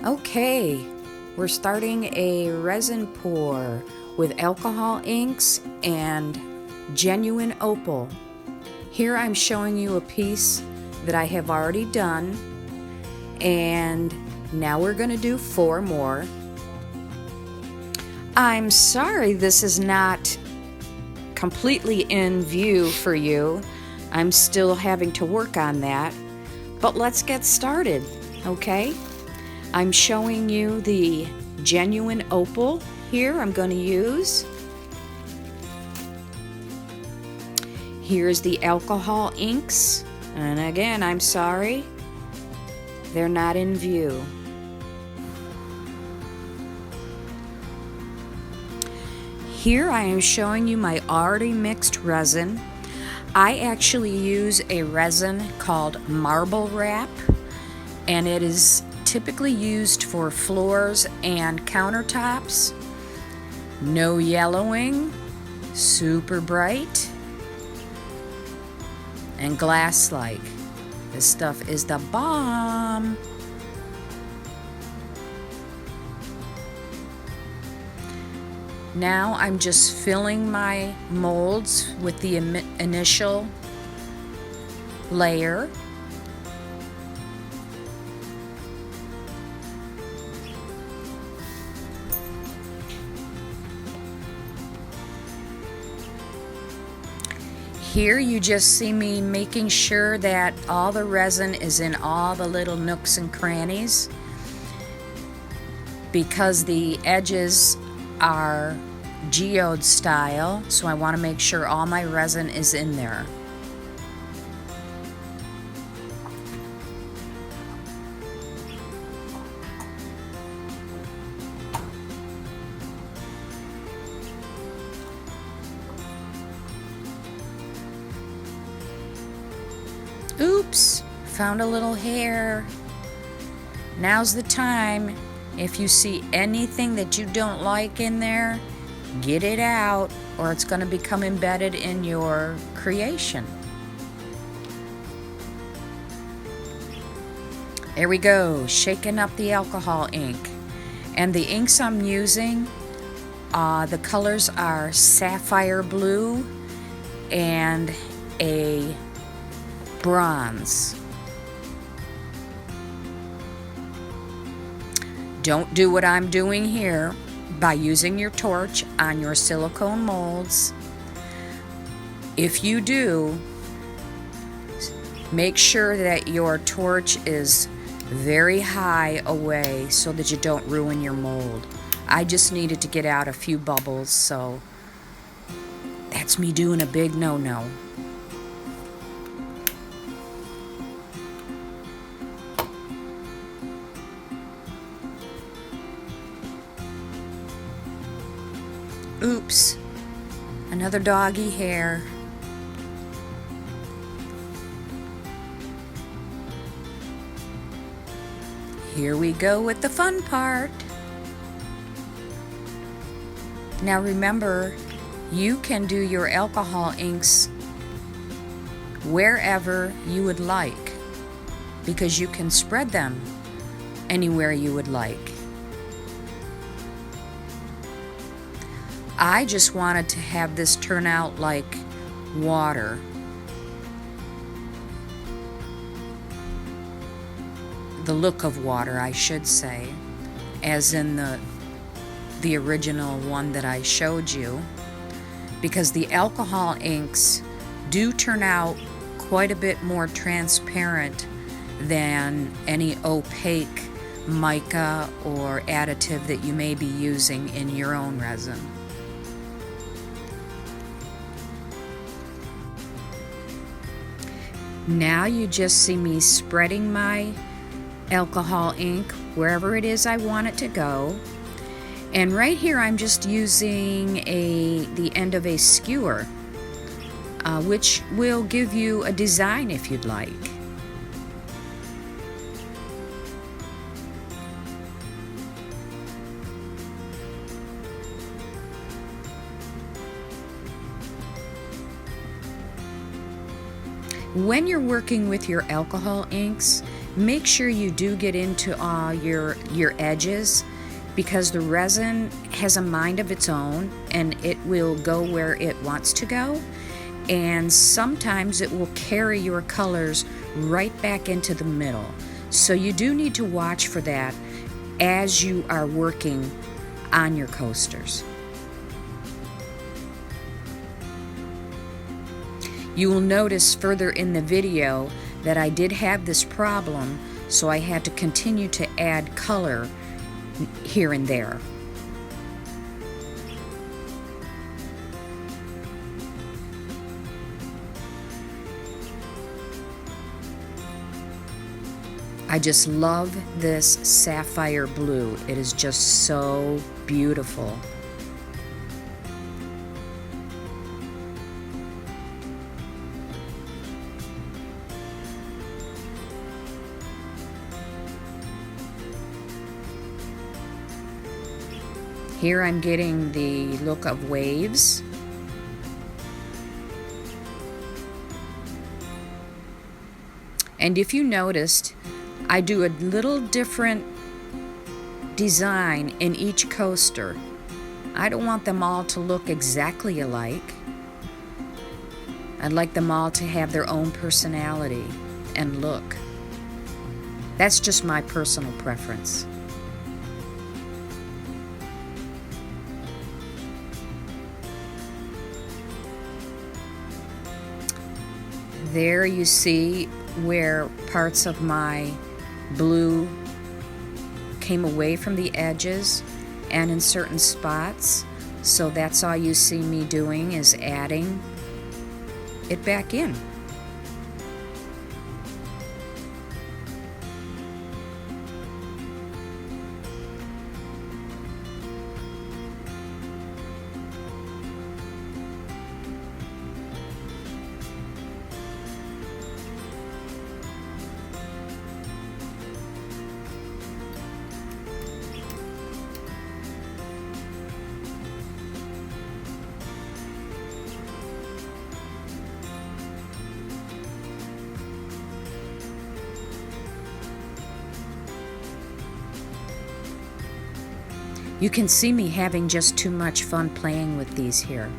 Okay, we're starting a resin pour with alcohol inks and genuine opal. Here I'm showing you a piece that I have already done, and now we're going to do 4 more. I'm sorry this is not completely in view for you. I'm still having to work on that, but let's get started, okay? I'm showing you the genuine opal here I'm going to use. Here's the alcohol inks, and again, I'm sorry, they're not in view. Here I am showing you my already mixed resin. I actually use a resin called marble wrap, and it is typically used for floors and countertops. No yellowing, super bright, and glass-like. This stuff is the bomb. Now I'm just filling my molds with the initial layer. Here you just see me making sure that all the resin is in all the little nooks and crannies, because the edges are geode style, so I want to make sure all my resin is in there. Oops, found a little hair. Now's the time. If you see anything that you don't like in there, get it out, or it's going to become embedded in your creation. There we go, shaking up the alcohol ink. And the inks I'm using, the colors are sapphire blue and a bronze. Don't do what I'm doing here by using your torch on your silicone molds. If you do, make sure that your torch is very high away so that you don't ruin your mold. I just needed to get out a few bubbles, so that's me doing a big no-no. Oops, another doggy hair. Here we go with the fun part. Now remember, you can do your alcohol inks wherever you would like, because you can spread them anywhere you would like. I just wanted to have this turn out like water. The look of water, I should say, as in the original one that I showed you, because the alcohol inks do turn out quite a bit more transparent than any opaque mica or additive that you may be using in your own resin. Now you just see me spreading my alcohol ink wherever it is I want it to go. And right here I'm just using the end of a skewer, which will give you a design if you'd like. When you're working with your alcohol inks, Make sure you do get into your edges, because the resin has a mind of its own and it will go where it wants to go, and sometimes it will carry your colors right back into the middle. So you do need to watch for that as you are working on your coasters. You will notice further in the video that I did have this problem, so I had to continue to add color here and there. I just love this sapphire blue. It is just so beautiful. Here I'm getting the look of waves. And if you noticed, I do a little different design in each coaster. I don't want them all to look exactly alike. I'd like them all to have their own personality and look. That's just my personal preference. There you see where parts of my blue came away from the edges and in certain spots. So that's all you see me doing, is adding it back in. You can see me having just too much fun playing with these here.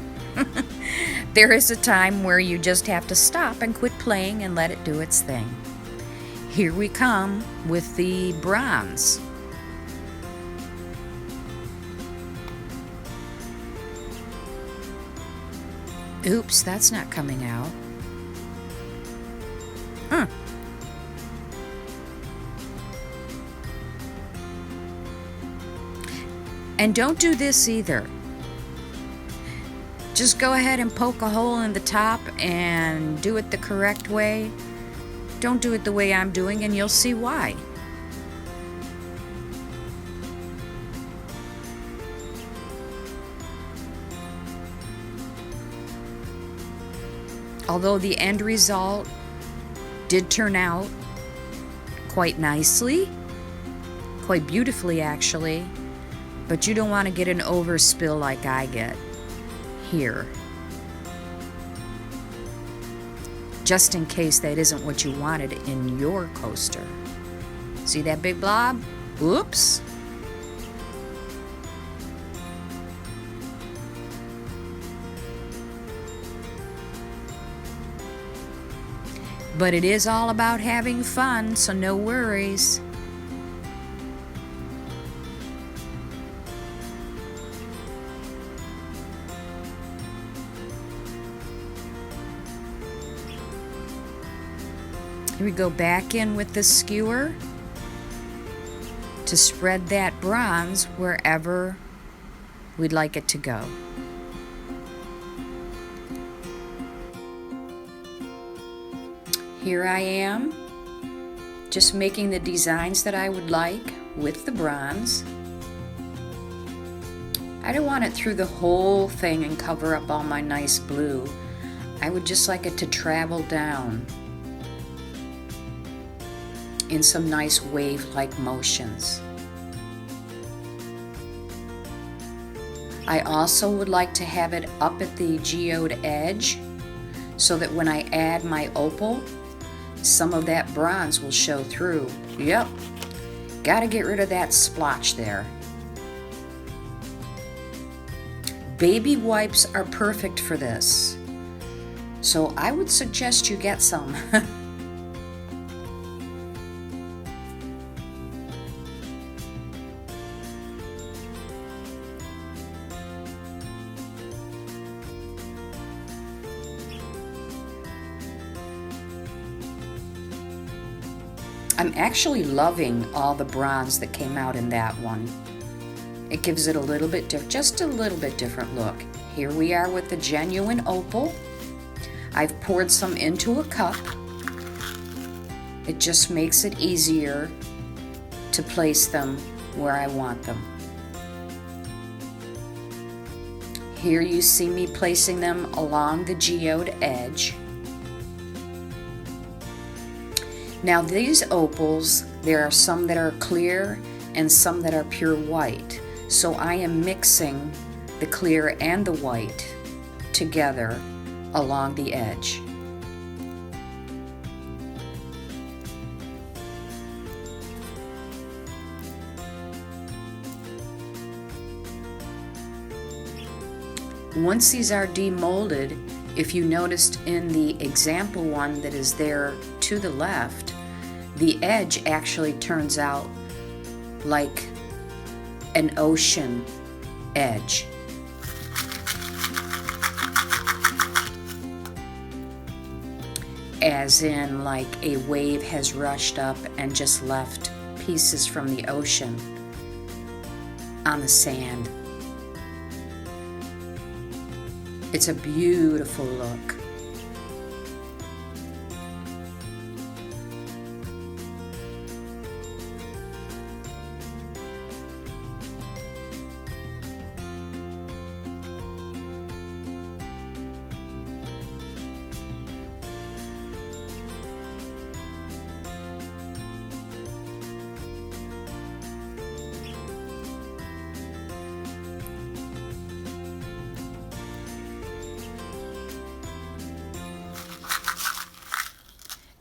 There is a time where you just have to stop and quit playing and let it do its thing. Here we come with the bronze. Oops, that's not coming out. And don't do this either. Just go ahead and poke a hole in the top and do it the correct way. Don't do it the way I'm doing, and you'll see why. Although the end result did turn out quite nicely, quite beautifully actually, but you don't want to get an overspill like I get here. Just in case that isn't what you wanted in your coaster. See that big blob? Oops. But it is all about having fun, so no worries. Here we go back in with the skewer to spread that bronze wherever we'd like it to go. Here I am, just making the designs that I would like with the bronze. I don't want it through the whole thing and cover up all my nice blue. I would just like it to travel down in some nice wave-like motions. I also would like to have it up at the geode edge so that when I add my opal, some of that bronze will show through. Yep, gotta get rid of that splotch there. Baby wipes are perfect for this, so I would suggest you get some. I'm actually loving all the bronze that came out in that one. It gives it a little bit just a little bit different look. Here we are with the genuine opal. I've poured some into a cup. It just makes it easier to place them where I want them. Here you see me placing them along the geode edge. Now these opals, there are some that are clear and some that are pure white. So I am mixing the clear and the white together along the edge. Once these are demolded, if you noticed in the example one that is there to the left, the edge actually turns out like an ocean edge. As in, like a wave has rushed up and just left pieces from the ocean on the sand. It's a beautiful look.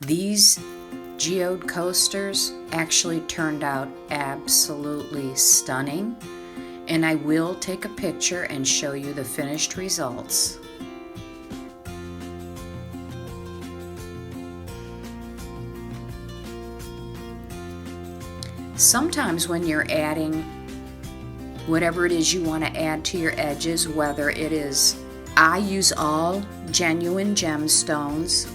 These geode coasters actually turned out absolutely stunning, and I will take a picture and show you the finished results. Sometimes when you're adding whatever it is you want to add to your edges, whether it is, I use all genuine gemstones.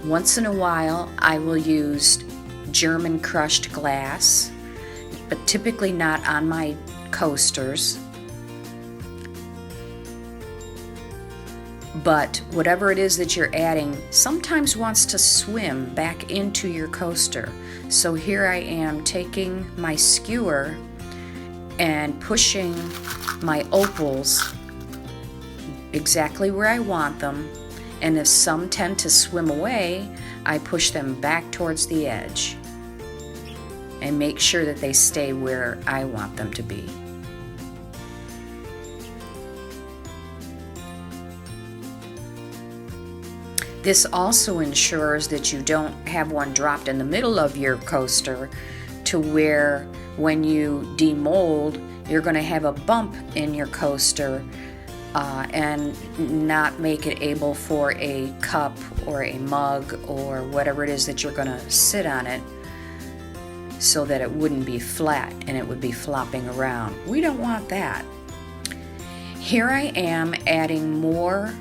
Once in a while, I will use German crushed glass, but typically not on my coasters. But whatever it is that you're adding sometimes wants to swim back into your coaster. So here I am taking my skewer and pushing my opals exactly where I want them. And if some tend to swim away, I push them back towards the edge and make sure that they stay where I want them to be. This also ensures that you don't have one dropped in the middle of your coaster to where when you demold, you're going to have a bump in your coaster and not make it able for a cup or a mug or whatever it is that you're going to sit on it, so that it wouldn't be flat and it would be flopping around. We don't want that. Here I am adding more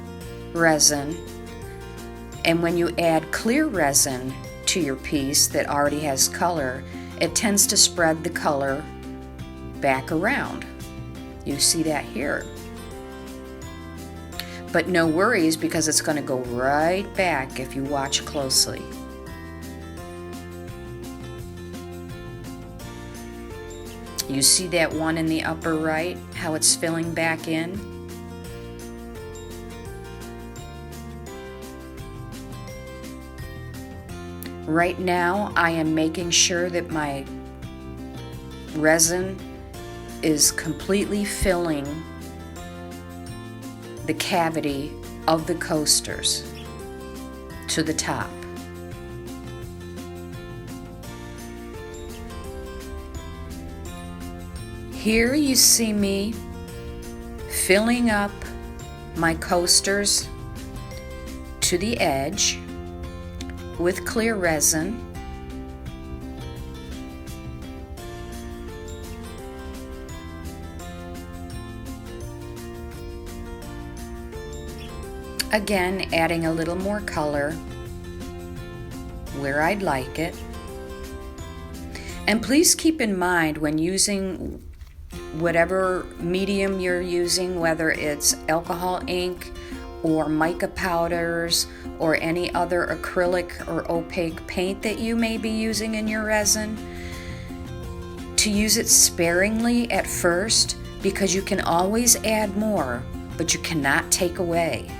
resin, and when you add clear resin to your piece that already has color, it tends to spread the color back around. You see that here. But no worries, because it's going to go right back if you watch closely. You see that one in the upper right, how it's filling back in? Right now, I am making sure that my resin is completely filling the cavity of the coasters. to the top. Here you see me filling up my coasters to the edge with clear resin. Again, adding a little more color where I'd like it. And please keep in mind when using whatever medium you're using, whether it's alcohol ink or mica powders or any other acrylic or opaque paint that you may be using in your resin, to use it sparingly at first, because you can always add more, but you cannot take away.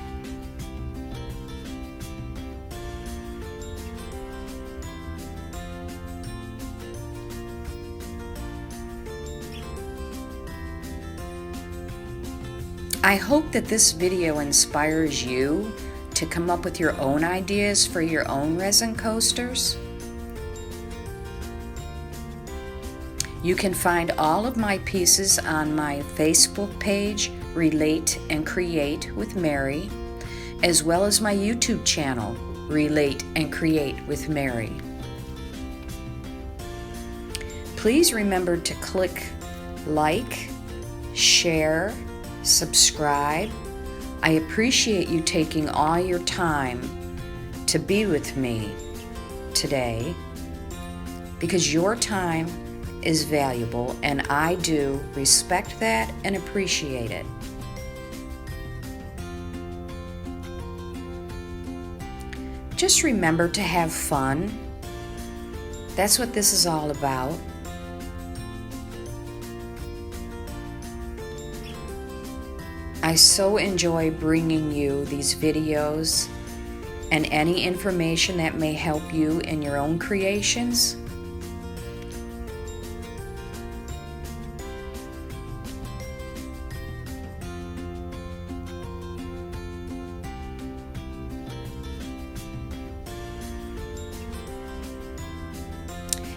I hope that this video inspires you to come up with your own ideas for your own resin coasters. You can find all of my pieces on my Facebook page, Relate and Create with Mary, as well as my YouTube channel, Relate and Create with Mary. Please remember to click like, share, subscribe. I appreciate you taking all your time to be with me today, because your time is valuable and I do respect that and appreciate it. Just remember to have fun. That's what this is all about. I so enjoy bringing you these videos and any information that may help you in your own creations.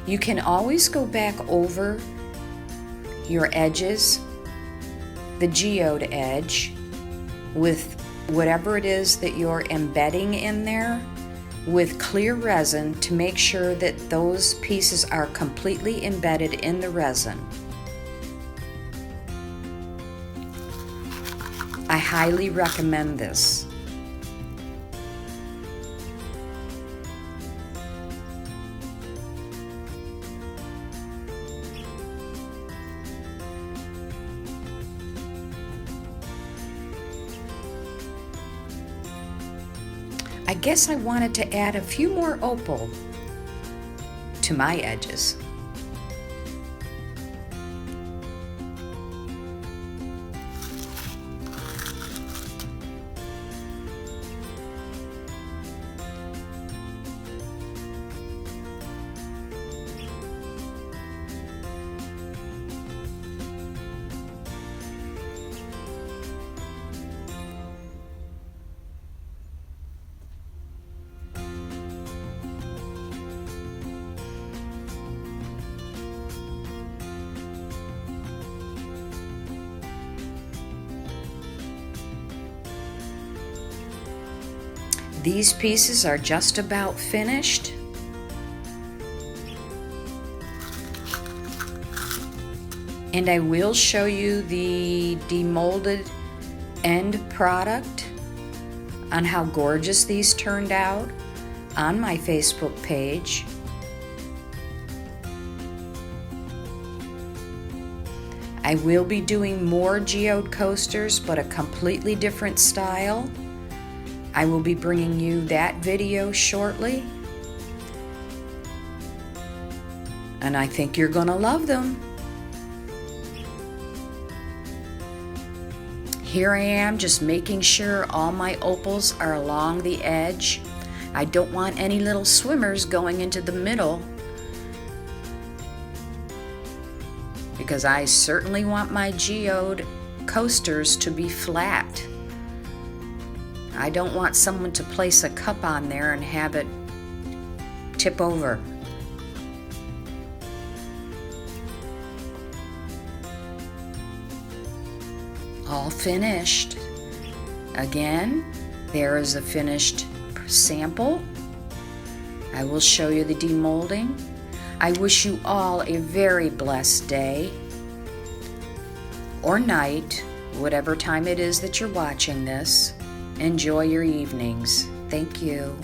You can always go back over your edges, the geode edge, with whatever it is that you're embedding in there with clear resin to make sure that those pieces are completely embedded in the resin. I highly recommend this. I guess I wanted to add a few more opal to my edges. These pieces are just about finished. And I will show you the demolded end product on how gorgeous these turned out on my Facebook page. I will be doing more geode coasters, but a completely different style. I will be bringing you that video shortly. And I think you're gonna love them. Here I am, just making sure all my opals are along the edge. I don't want any little swimmers going into the middle, because I certainly want my geode coasters to be flat. I don't want someone to place a cup on there and have it tip over. All finished. Again, there is a finished sample. I will show you the demolding. I wish you all a very blessed day or night, whatever time it is that you're watching this. Enjoy your evenings. Thank you.